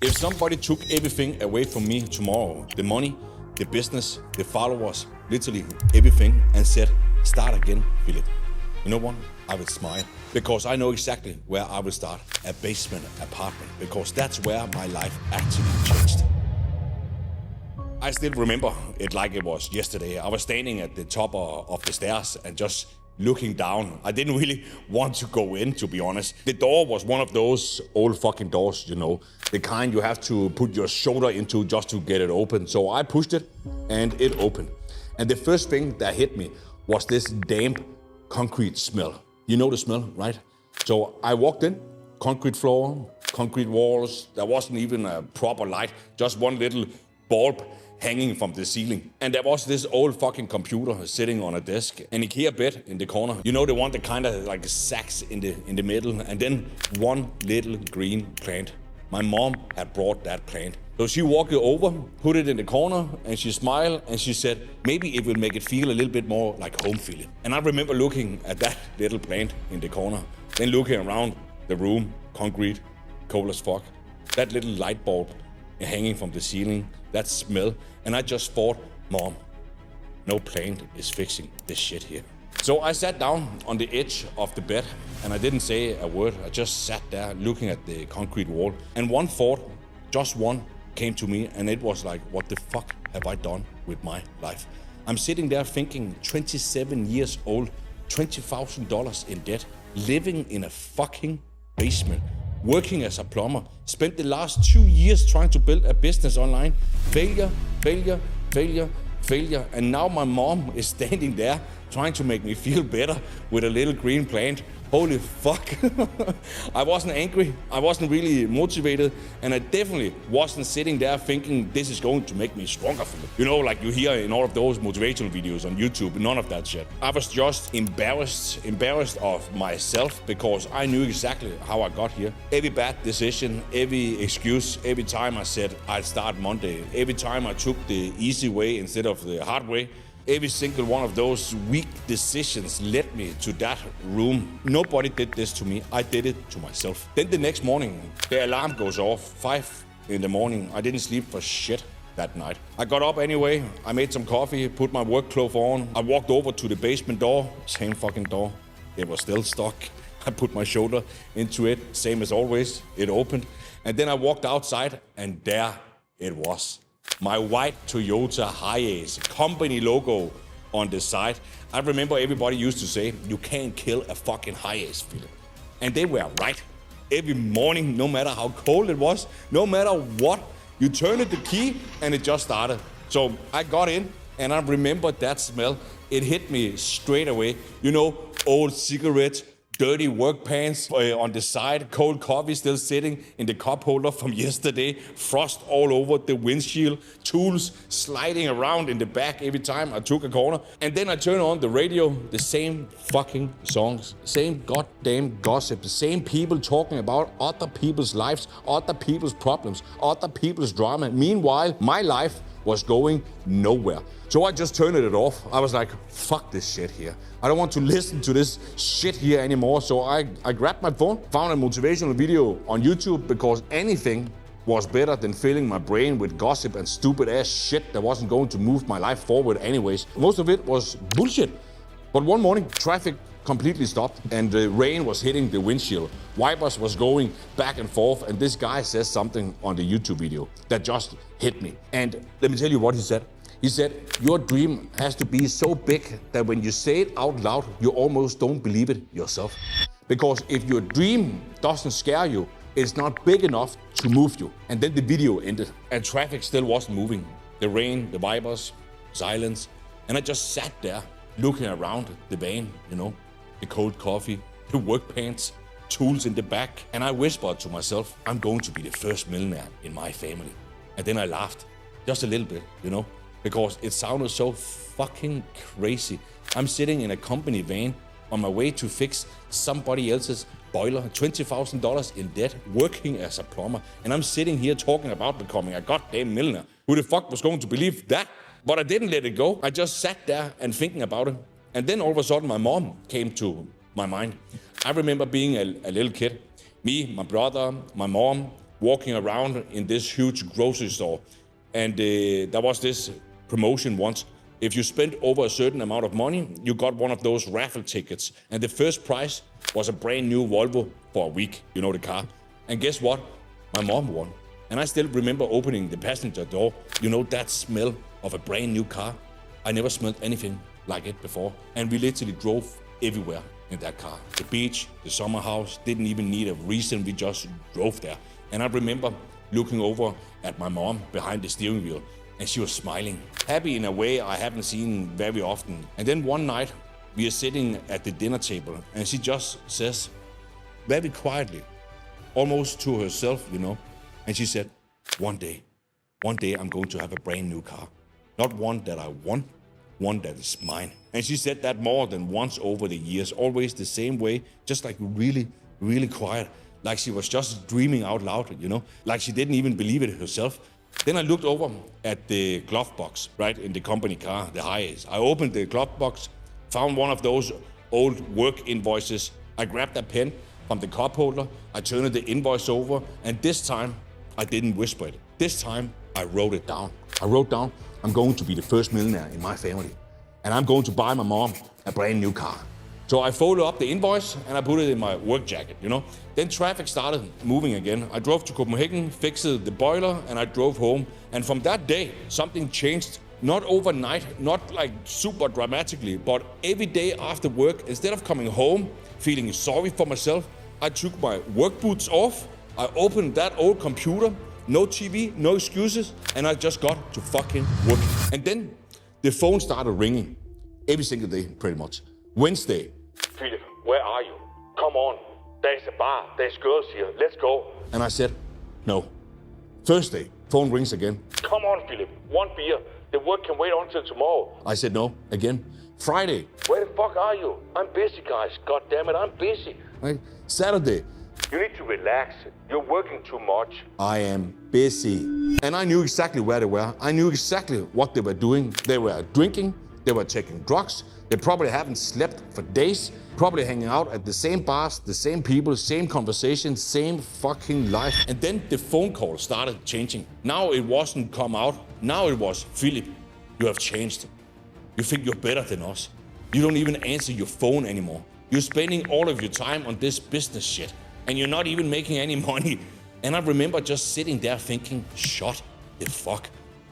If somebody took everything away from me tomorrow, the money, the business, the followers, literally everything, and said, start again, Philip, you know what? I would smile, because I know exactly where I will start, a basement apartment, because that's where my life actually changed. I still remember it like it was yesterday. I was standing at the top of the stairs and just looking down. I didn't really want to go in, to be honest. The door was one of those old fucking doors, you know, the kind you have to put your shoulder into just to get it open. So I pushed it and it opened. And the first thing that hit me was this damp concrete smell. You know the smell, right? So I walked in, concrete floor, concrete walls. There wasn't even a proper light, just one little bulb hanging from the ceiling. And there was this old fucking computer sitting on a desk, an IKEA bed in the corner. You know, the one that kind of like sacks in the middle, and then one little green plant. My mom had brought that plant. So she walked it over, put it in the corner, and she smiled, and she said, maybe it will make it feel a little bit more like home feeling. And I remember looking at that little plant in the corner, then looking around the room, concrete, cold as fuck, that little light bulb hanging from the ceiling, that smell, and I just thought, Mom, no plant is fixing this shit here. So I sat down on the edge of the bed, and I didn't say a word. I just sat there looking at the concrete wall, and one thought, just one, came to me, and it was like, what the fuck have I done with my life? I'm sitting there thinking, 27 years old, $20,000 in debt, living in a fucking basement, working as a plumber, spent the last 2 years trying to build a business online. Failure, failure, failure, failure. And now my mom is standing there trying to make me feel better with a little green plant. Holy fuck. I wasn't angry, I wasn't really motivated, and I definitely wasn't sitting there thinking this is going to make me stronger, Philip. You know, like you hear in all of those motivational videos on YouTube, none of that shit. I was just embarrassed of myself, because I knew exactly how I got here. Every bad decision, every excuse, every time I said I'd start Monday, every time I took the easy way instead of the hard way, every single one of those weak decisions led me to that room. Nobody did this to me. I did it to myself. Then the next morning, the alarm goes off, 5 in the morning. I didn't sleep for shit that night. I got up anyway. I made some coffee, put my work clothes on. I walked over to the basement door, same fucking door. It was still stuck. I put my shoulder into it, same as always. It opened. And then I walked outside, and there it was. My white Toyota Hiace, company logo on the side. I remember everybody used to say, you can't kill a fucking Hiace, Philip. And they were right. Every morning, no matter how cold it was, no matter what, you turned the key and it just started. So I got in, and I remember that smell. It hit me straight away. You know, old cigarettes, dirty work pants on the side, cold coffee still sitting in the cup holder from yesterday, frost all over the windshield, tools sliding around in the back every time I took a corner. And then I turn on the radio, the same fucking songs, same goddamn gossip, the same people talking about other people's lives, other people's problems, other people's drama. Meanwhile, my life was going nowhere. So I just turned it off. I was like, fuck this shit here. I don't want to listen to this shit here anymore. So I grabbed my phone, found a motivational video on YouTube, because anything was better than filling my brain with gossip and stupid ass shit that wasn't going to move my life forward anyways. Most of it was bullshit. But one morning, traffic completely stopped, and the rain was hitting the windshield. Wipers was going back and forth, and this guy says something on the YouTube video that just hit me. And let me tell you what he said. He said, your dream has to be so big that when you say it out loud, you almost don't believe it yourself. Because if your dream doesn't scare you, it's not big enough to move you. And then the video ended, and traffic still wasn't moving. The rain, the vipers, silence. And I just sat there looking around the van, you know, the cold coffee, the work pants, tools in the back. And I whispered to myself, I'm going to be the first millionaire in my family. And then I laughed, just a little bit, you know, because it sounded so fucking crazy. I'm sitting in a company van on my way to fix somebody else's boiler, $20,000 in debt, working as a plumber. And I'm sitting here talking about becoming a goddamn millionaire. Who the fuck was going to believe that? But I didn't let it go. I just sat there and thinking about it. And then all of a sudden my mom came to my mind. I remember being a little kid. Me, my brother, my mom, walking around in this huge grocery store. And there was this promotion once. If you spent over a certain amount of money, you got one of those raffle tickets. And the first prize was a brand new Volvo for a week, you know, the car. And guess what? My mom won. And I still remember opening the passenger door. You know, that smell of a brand new car. I never smelled anything like it before. And we literally drove everywhere in that car. The beach, the summer house, didn't even need a reason, we just drove there. And I remember looking over at my mom behind the steering wheel, and she was smiling, happy in a way I haven't seen very often. And then one night, we are sitting at the dinner table, and she just says, very quietly, almost to herself, you know, and she said, one day I'm going to have a brand new car. Not one that I want, one that is mine. And she said that more than once over the years, always the same way, just like really, really quiet, like she was just dreaming out loud, you know, like she didn't even believe it herself. Then I looked over at the glove box, right, in the company car, the Hiace. I opened the glove box, found one of those old work invoices. I grabbed a pen from the cup holder, I turned the invoice over, and this time I didn't whisper it. This time I wrote it down. I wrote down, I'm going to be the first millionaire in my family, and I'm going to buy my mom a brand new car. So I folded up the invoice and I put it in my work jacket, you know. Then traffic started moving again. I drove to Copenhagen, fixed the boiler, and I drove home. And from that day, something changed. Not overnight, not like super dramatically, but every day after work, instead of coming home feeling sorry for myself, I took my work boots off, I opened that old computer, no TV, no excuses, and I just got to fucking work. And then the phone started ringing every single day, pretty much. Wednesday, Philip, where are you? Come on, there's a bar, there's girls here, let's go. And I said, no. Thursday, phone rings again. Come on, Philip, one beer. The work can wait until tomorrow. I said no, again. Friday, where the fuck are you? I'm busy, guys. God damn it, I'm busy. Right? Saturday, you need to relax. You're working too much. I am busy. And I knew exactly where they were. I knew exactly what they were doing. They were drinking, they were taking drugs. They probably haven't slept for days, probably hanging out at the same bars, the same people, same conversations, same fucking life. And then the phone call started changing. Now it wasn't come out. Now it was, Philip, you have changed. You think you're better than us. You don't even answer your phone anymore. You're spending all of your time on this business shit, and you're not even making any money. And I remember just sitting there thinking, shut the fuck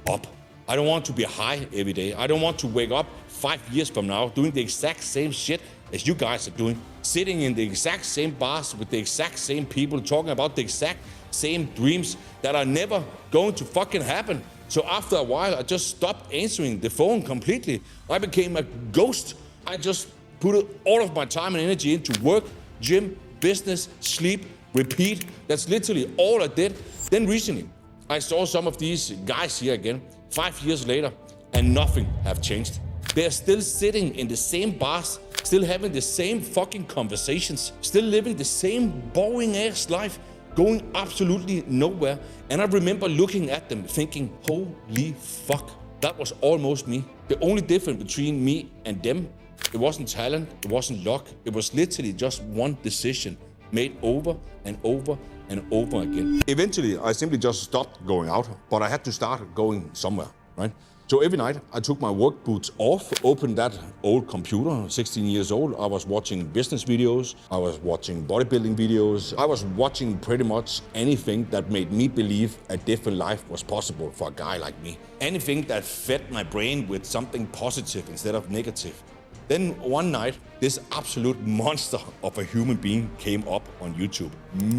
up. I don't want to be high every day. I don't want to wake up 5 years from now doing the exact same shit as you guys are doing. Sitting in the exact same bars with the exact same people, talking about the exact same dreams that are never going to fucking happen. So after a while, I just stopped answering the phone completely. I became a ghost. I just put all of my time and energy into work, gym, business, sleep, repeat. That's literally all I did. Then recently, I saw some of these guys here again, 5 years later, and nothing have changed. They're still sitting in the same bars, still having the same fucking conversations, still living the same boring ass life, going absolutely nowhere. And I remember looking at them thinking, holy fuck, that was almost me. The only difference between me and them, it wasn't talent, it wasn't luck, it was literally just one decision made over and over and over again. Eventually, I simply just stopped going out, but I had to start going somewhere, right? So every night, I took my work boots off, opened that old computer, 16 years old. I was watching business videos, I was watching bodybuilding videos, I was watching pretty much anything that made me believe a different life was possible for a guy like me. Anything that fed my brain with something positive instead of negative. Then one night, this absolute monster of a human being came up on YouTube.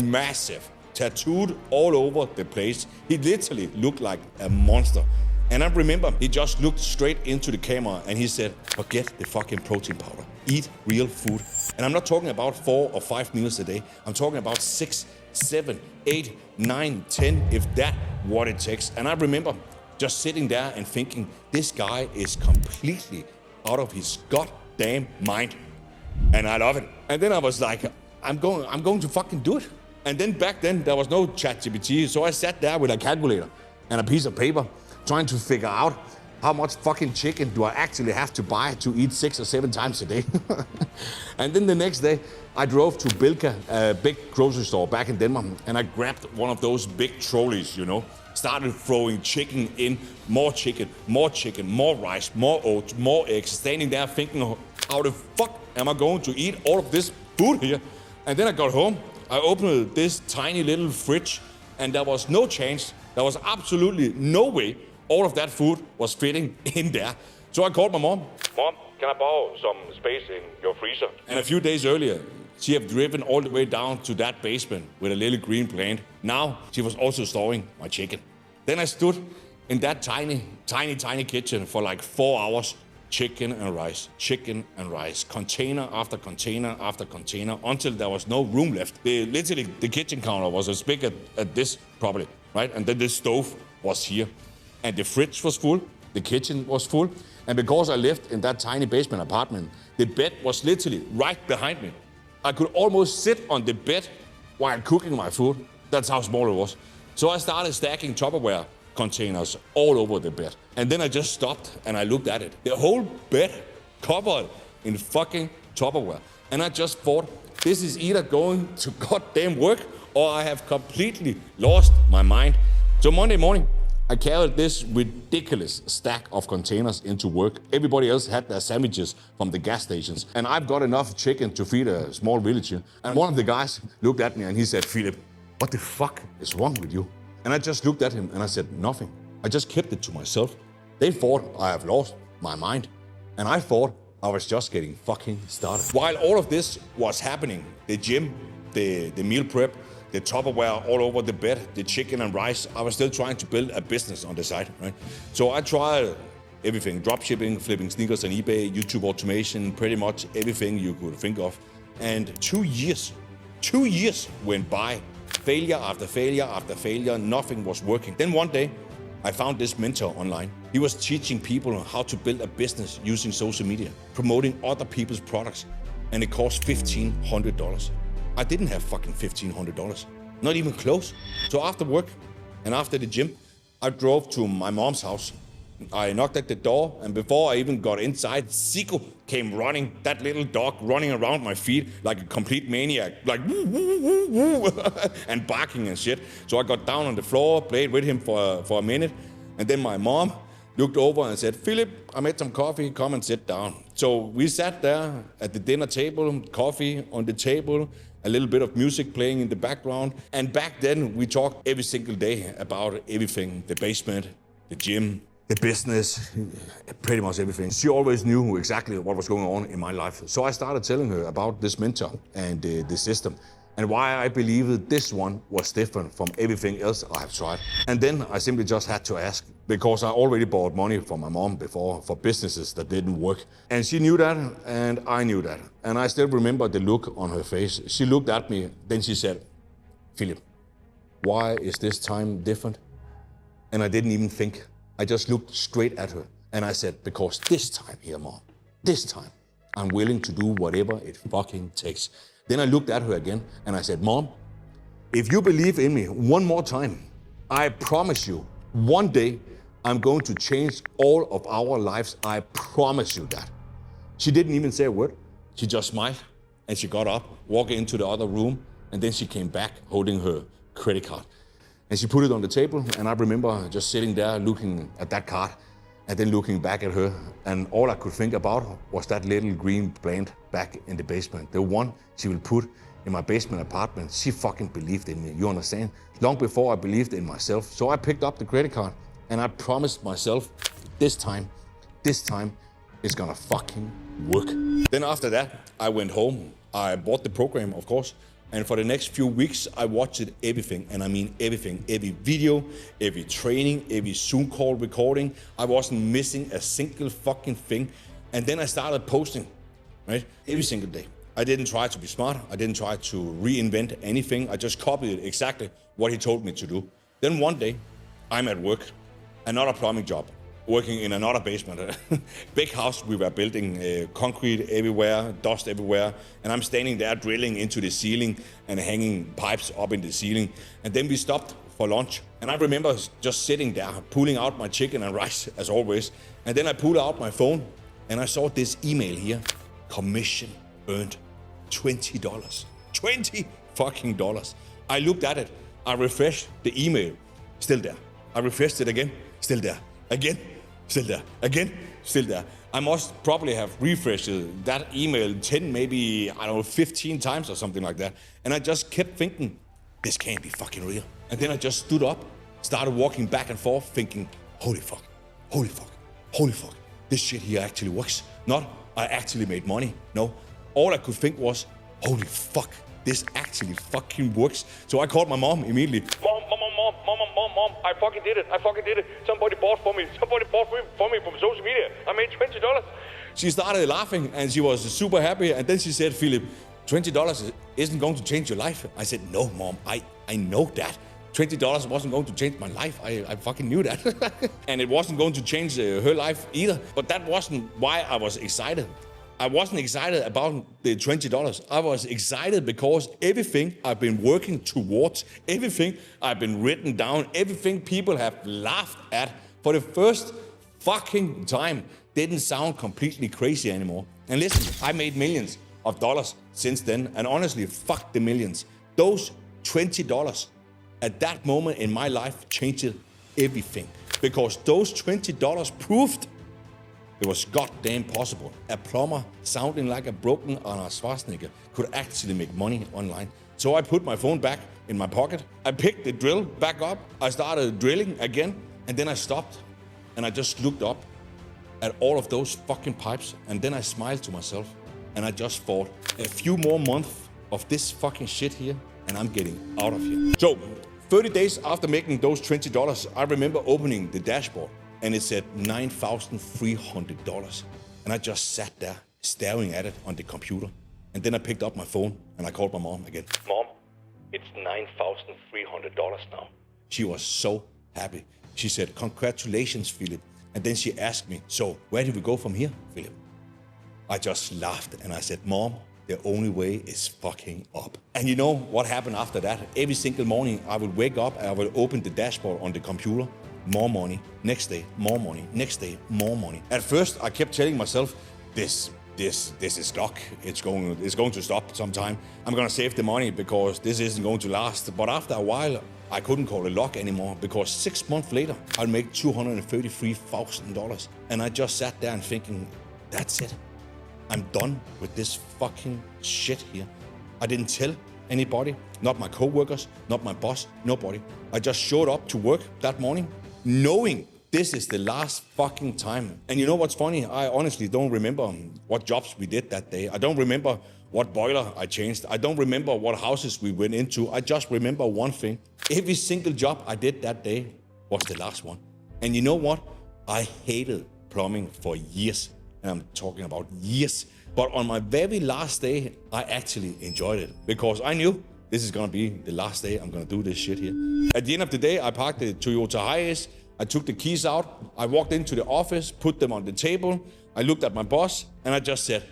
Massive, tattooed all over the place. He literally looked like a monster. And I remember he just looked straight into the camera and he said, forget the fucking protein powder. Eat real food. And I'm not talking about 4 or 5 meals a day. I'm talking about 6, 7, 8, 9, 10, if that what it takes. And I remember just sitting there and thinking, this guy is completely out of his goddamn mind. And I love it. And then I was like, I'm going to fucking do it. And then back then there was no ChatGPT. So I sat there with a calculator and a piece of paper trying to figure out how much fucking chicken do I actually have to buy to eat 6 or 7 times a day? And then the next day, I drove to Bilka, a big grocery store back in Denmark, and I grabbed one of those big trolleys, started throwing chicken in, more chicken, more rice, more oats, more eggs, standing there thinking, how the fuck am I going to eat all of this food here? And then I got home, I opened this tiny little fridge, and there was no chance, there was absolutely no way all of that food was fitting in there. So I called my mom. Mom, can I borrow some space in your freezer? And a few days earlier, she had driven all the way down to that basement with a little green plant. Now, she was also storing my chicken. Then I stood in that tiny kitchen for like 4 hours. Chicken and rice, container after container after container, until there was no room left. Literally, the kitchen counter was as big as this, probably, right? And then the stove was here. And the fridge was full, the kitchen was full. And because I lived in that tiny basement apartment, the bed was literally right behind me. I could almost sit on the bed while cooking my food. That's how small it was. So I started stacking Tupperware containers all over the bed. And then I just stopped and I looked at it. The whole bed covered in fucking Tupperware. And I just thought, this is either going to goddamn work or I have completely lost my mind. So Monday morning, I carried this ridiculous stack of containers into work. Everybody else had their sandwiches from the gas stations. And I've got enough chicken to feed a small village here. And one of the guys looked at me and he said, Philip, what the fuck is wrong with you? And I just looked at him and I said, nothing. I just kept it to myself. They thought I have lost my mind. And I thought I was just getting fucking started. While all of this was happening, the gym, the meal prep, the Tupperware all over the bed, the chicken and rice, I was still trying to build a business on the side, right? So I tried everything, dropshipping, flipping sneakers on eBay, YouTube automation, pretty much everything you could think of. And 2 years went by. Failure after failure after failure, nothing was working. Then one day, I found this mentor online. He was teaching people how to build a business using social media, promoting other people's products, and it cost $1,500. I didn't have fucking $1,500, not even close. So after work and after the gym, I drove to my mom's house. I knocked at the door, and before I even got inside, Zico came running, that little dog running around my feet like a complete maniac, like woo, woo, woo, woo, and barking and shit. So I got down on the floor, played with him for a minute, and then my mom looked over and said, Philip, I made some coffee, come and sit down. So we sat there at the dinner table, coffee on the table, a little bit of music playing in the background. And back then, we talked every single day about everything, the basement, the gym, the business, pretty much everything. She always knew exactly what was going on in my life. So I started telling her about this mentor and the system, and why I believed this one was different from everything else I have tried. And then I simply just had to ask, because I already borrowed money from my mom before for businesses that didn't work. And she knew that, and I knew that. And I still remember the look on her face. She looked at me, then she said, Philip, why is this time different? And I didn't even think. I just looked straight at her and I said, because this time here, Mom, this time, I'm willing to do whatever it fucking takes. Then I looked at her again and I said, Mom, if you believe in me one more time, I promise you, one day I'm going to change all of our lives. I promise you that. She didn't even say a word. She just smiled and she got up, walked into the other room, and then she came back holding her credit card. And she put it on the table, and I remember just sitting there looking at that card and then looking back at her. And all I could think about was that little green plant back in the basement. The one she will put in my basement apartment. She fucking believed in me, you understand? Long before I believed in myself. So I picked up the credit card and I promised myself, this time it's gonna fucking work. Then after that, I went home. I bought the program, of course. And for the next few weeks, I watched everything, and I mean everything. Every video, every training, every Zoom call recording. I wasn't missing a single fucking thing. And then I started posting, right? Every single day. I didn't try to be smart. I didn't try to reinvent anything. I just copied exactly what he told me to do. Then one day, I'm at work, another plumbing job, working in another basement. Big house we were building, concrete everywhere, dust everywhere. And I'm standing there drilling into the ceiling and hanging pipes up in the ceiling. And then we stopped for lunch. And I remember just sitting there, pulling out my chicken and rice, as always. And then I pulled out my phone, and I saw this email here. Commission earned $20. $20 fucking dollars. I looked at it. I refreshed the email. Still there. I refreshed it again. Still there. Again. Still there. Again. Still there. I must probably have refreshed that email 10, maybe, 15 times or something like that. And I just kept thinking, this can't be fucking real. And then I just stood up, started walking back and forth, thinking, holy fuck, holy fuck, holy fuck. This shit here actually works. Not, I actually made money. No, all I could think was, holy fuck, this actually fucking works. So I called my mom immediately. Mom, I fucking did it. Somebody bought for me from social media. I made $20. She started laughing and she was super happy. And then she said, Philip, $20 isn't going to change your life. I said, no, Mom, I know that. $20 wasn't going to change my life. I fucking knew that. And it wasn't going to change her life either. But that wasn't why I was excited. I wasn't excited about the $20. I was excited because everything I've been working towards, everything I've been written down, everything people have laughed at for the first fucking time didn't sound completely crazy anymore. And listen, I made millions of dollars since then. And honestly, fuck the millions. Those $20 at that moment in my life changed everything. Because those $20 proved it was goddamn possible. A plumber sounding like a broken Arnold Schwarzenegger could actually make money online. So I put my phone back in my pocket. I picked the drill back up. I started drilling again. And then I stopped. And I just looked up at all of those fucking pipes. And then I smiled to myself. And I just thought, a few more months of this fucking shit here, and I'm getting out of here. So 30 days after making those $20, I remember opening the dashboard. And it said $9,300. And I just sat there staring at it on the computer. And then I picked up my phone and I called my mom again. Mom, it's $9,300 now. She was so happy. She said, congratulations, Philip. And then she asked me, so where do we go from here, Philip? I just laughed and I said, Mom, the only way is fucking up. And you know what happened after that? Every single morning I would wake up and I would open the dashboard on the computer. More money, next day, more money, next day, more money. At first, I kept telling myself, this is luck. It's going to stop sometime. I'm going to save the money because this isn't going to last. But after a while, I couldn't call it luck anymore because 6 months later, I'll make $233,000. And I just sat there and thinking, that's it. I'm done with this fucking shit here. I didn't tell anybody, not my coworkers, not my boss, nobody. I just showed up to work that morning, knowing this is the last fucking time. And you know what's funny? I honestly don't remember what jobs we did that day. I don't remember what boiler I changed. I don't remember what houses we went into. I just remember one thing. Every single job I did that day was the last one. And you know what? I hated plumbing for years. And I'm talking about years. But on my very last day, I actually enjoyed it because I knew this is gonna be the last day I'm gonna do this shit here. At the end of the day, I parked the Toyota Hiace. I took the keys out. I walked into the office, put them on the table. I looked at my boss and I just said,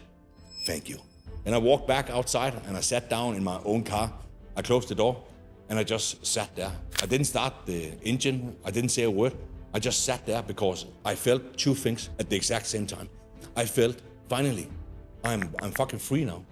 thank you. And I walked back outside and I sat down in my own car. I closed the door and I just sat there. I didn't start the engine. I didn't say a word. I just sat there because I felt two things at the exact same time. I felt, finally, I'm fucking free now.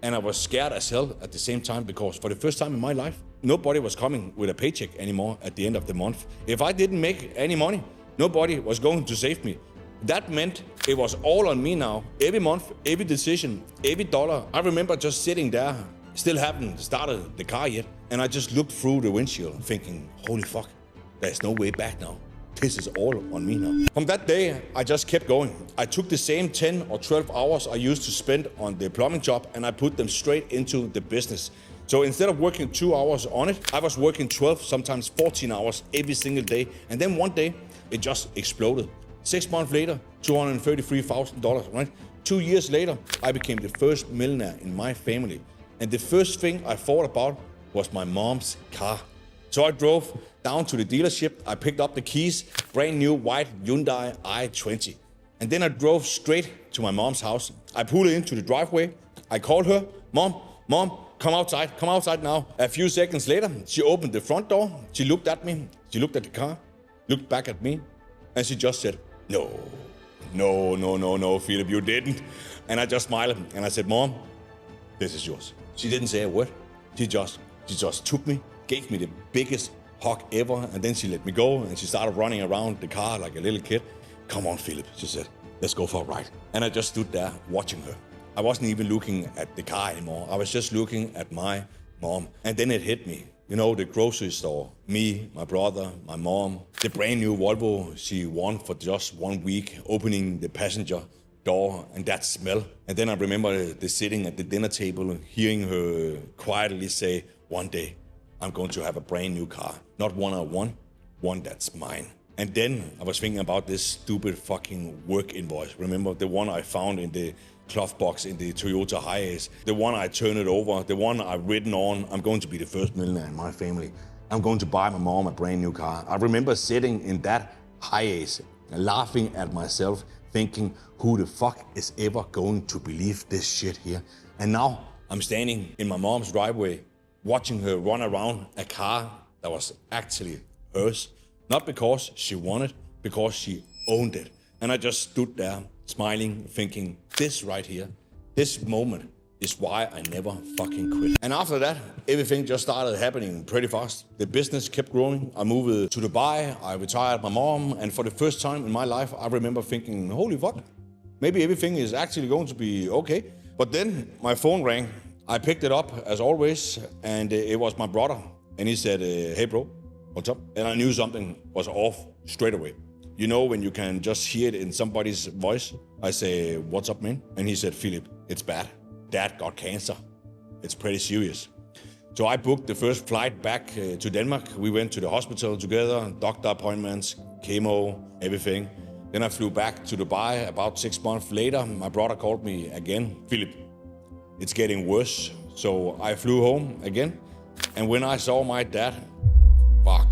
And I was scared as hell at the same time because for the first time in my life, nobody was coming with a paycheck anymore at the end of the month. If I didn't make any money, nobody was going to save me. That meant it was all on me now. Every month, every decision, every dollar. I remember just sitting there, still haven't started the car yet. And I just looked through the windshield thinking, holy fuck, there's no way back now. This is all on me now. From that day, I just kept going. I took the same 10 or 12 hours I used to spend on the plumbing job and I put them straight into the business. So instead of working 2 hours on it, I was working 12, sometimes 14 hours every single day. And then one day, it just exploded. 6 months later, $233,000, right? 2 years later, I became the first millionaire in my family. And the first thing I thought about was my mom's car. So I drove down to the dealership. I picked up the keys, brand new white Hyundai i20. And then I drove straight to my mom's house. I pulled into the driveway. I called her, Mom, come outside now. A few seconds later, she opened the front door. She looked at me. She looked at the car, looked back at me, and she just said, no, Philip, you didn't. And I just smiled, and I said, Mom, this is yours. She didn't say a word. She just took me, gave me the biggest hug ever, and then she let me go, and she started running around the car like a little kid. Come on, Philip, she said, let's go for a ride. And I just stood there watching her. I wasn't even looking at the car anymore. I was just looking at my mom. And then it hit me. You know, the grocery store, me, my brother, my mom, the brand new Volvo she won for just 1 week, opening the passenger door and that smell. And then I remember the sitting at the dinner table, hearing her quietly say, one day I'm going to have a brand new car. Not one I want, one that's mine. And then I was thinking about this stupid fucking work invoice. Remember the one I found in the cloth box in the Toyota Hiace, the one I turned it over, the one I've written on, I'm going to be the first millionaire in my family. I'm going to buy my mom a brand new car. I remember sitting in that Hiace, laughing at myself, thinking, who the fuck is ever going to believe this shit here? And now I'm standing in my mom's driveway, watching her run around a car that was actually hers. Not because she won it, because she owned it. And I just stood there, smiling, thinking, this right here, this moment is why I never fucking quit. And after that, everything just started happening pretty fast. The business kept growing. I moved to Dubai, I retired my mom, and for the first time in my life, I remember thinking, holy fuck, maybe everything is actually going to be okay. But then my phone rang. I picked it up, as always, and it was my brother. And he said, hey bro, what's up? And I knew something was off straight away. You know when you can just hear it in somebody's voice? I say, what's up, man? And he said, Philip, it's bad. Dad got cancer. It's pretty serious. So I booked the first flight back to Denmark. We went to the hospital together, doctor appointments, chemo, everything. Then I flew back to Dubai. About 6 months later, my brother called me again. Philip, it's getting worse. So I flew home again. And when I saw my dad, fuck.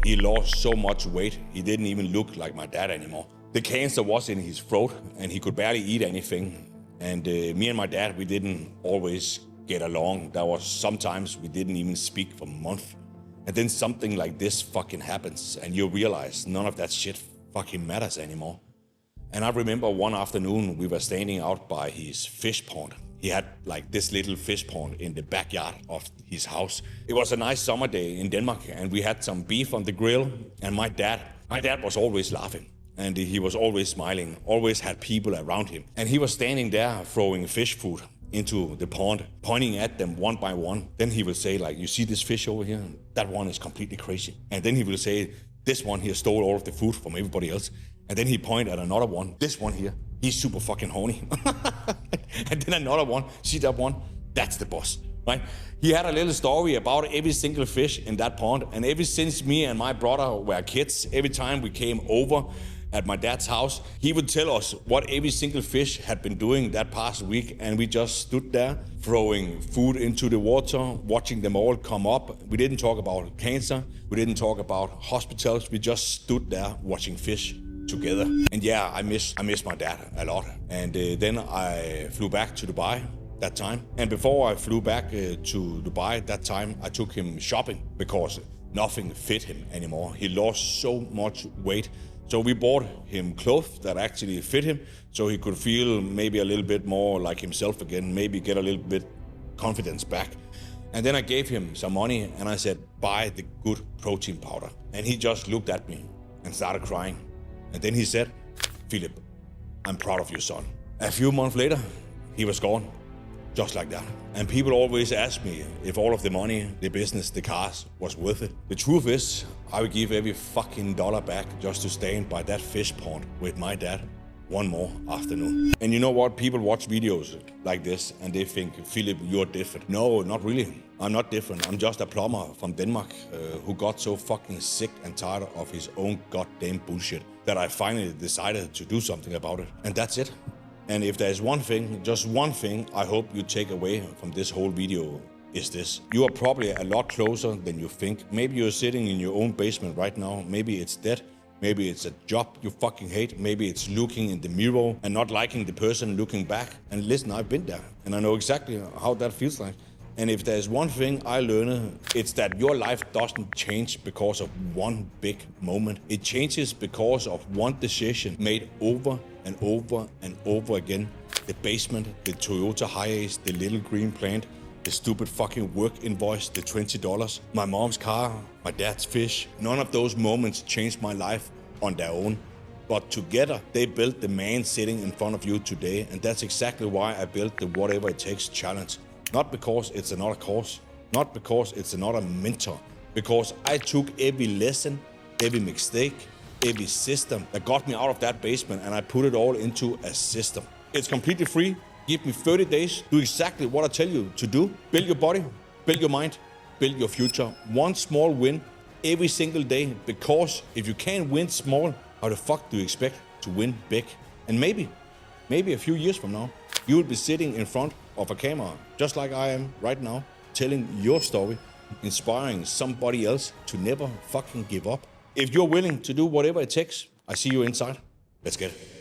He lost so much weight, he didn't even look like my dad anymore. The cancer was in his throat and he could barely eat anything. And me and my dad, we didn't always get along. There was sometimes we didn't even speak for months. And then something like this fucking happens and you realize none of that shit fucking matters anymore. And I remember one afternoon we were standing out by his fish pond. He had like this little fish pond in the backyard of his house. It was a nice summer day in Denmark and we had some beef on the grill. And my dad was always laughing and he was always smiling, always had people around him. And he was standing there throwing fish food into the pond, pointing at them one by one. Then he would say like, you see this fish over here? That one is completely crazy. And then he will say, this one here stole all of the food from everybody else. And then he pointed at another one, this one here. He's super fucking horny. And then another one, see that one? That's the boss, right? He had a little story about every single fish in that pond. And ever since me and my brother were kids, every time we came over at my dad's house, he would tell us what every single fish had been doing that past week. And we just stood there throwing food into the water, watching them all come up. We didn't talk about cancer. We didn't talk about hospitals. We just stood there watching fish together. And yeah, I miss my dad a lot. And then I flew back to Dubai that time. And before I flew back to Dubai that time, I took him shopping because nothing fit him anymore. He lost so much weight. So we bought him clothes that actually fit him so he could feel maybe a little bit more like himself again, maybe get a little bit confidence back. And then I gave him some money and I said, buy the good protein powder. And he just looked at me and started crying. And then he said, Philip, I'm proud of you, son. A few months later, he was gone, just like that. And people always ask me if all of the money, the business, the cars was worth it. The truth is, I would give every fucking dollar back just to stand by that fish pond with my dad one more afternoon. And you know what? People watch videos like this and they think, Philip, you're different. No, not really. I'm not different. I'm just a plumber from Denmark who got so fucking sick and tired of his own goddamn bullshit that I finally decided to do something about it. And that's it. And if there's one thing, just one thing I hope you take away from this whole video is this. You are probably a lot closer than you think. Maybe you're sitting in your own basement right now. Maybe it's dead. Maybe it's a job you fucking hate. Maybe it's looking in the mirror and not liking the person looking back. And listen, I've been there and I know exactly how that feels like. And if there's one thing I learned, it's that your life doesn't change because of one big moment. It changes because of one decision made over and over and over again. The basement, the Toyota Hiace, the little green plant, the stupid fucking work invoice, the $20, my mom's car, my dad's fish. None of those moments changed my life on their own. But together, they built the man sitting in front of you today. And that's exactly why I built the Whatever It Takes challenge. Not because it's another course, not because it's another mentor, because I took every lesson, every mistake, every system that got me out of that basement, and I put it all into a system. It's completely free. Give me 30 days, do exactly what I tell you to do. Build your body, build your mind, build your future. One small win every single day, because if you can't win small, how the fuck do you expect to win big? And maybe a few years from now, you will be sitting in front of a camera, just like I am right now, telling your story, inspiring somebody else to never fucking give up. If you're willing to do whatever it takes, I see you inside. Let's get it.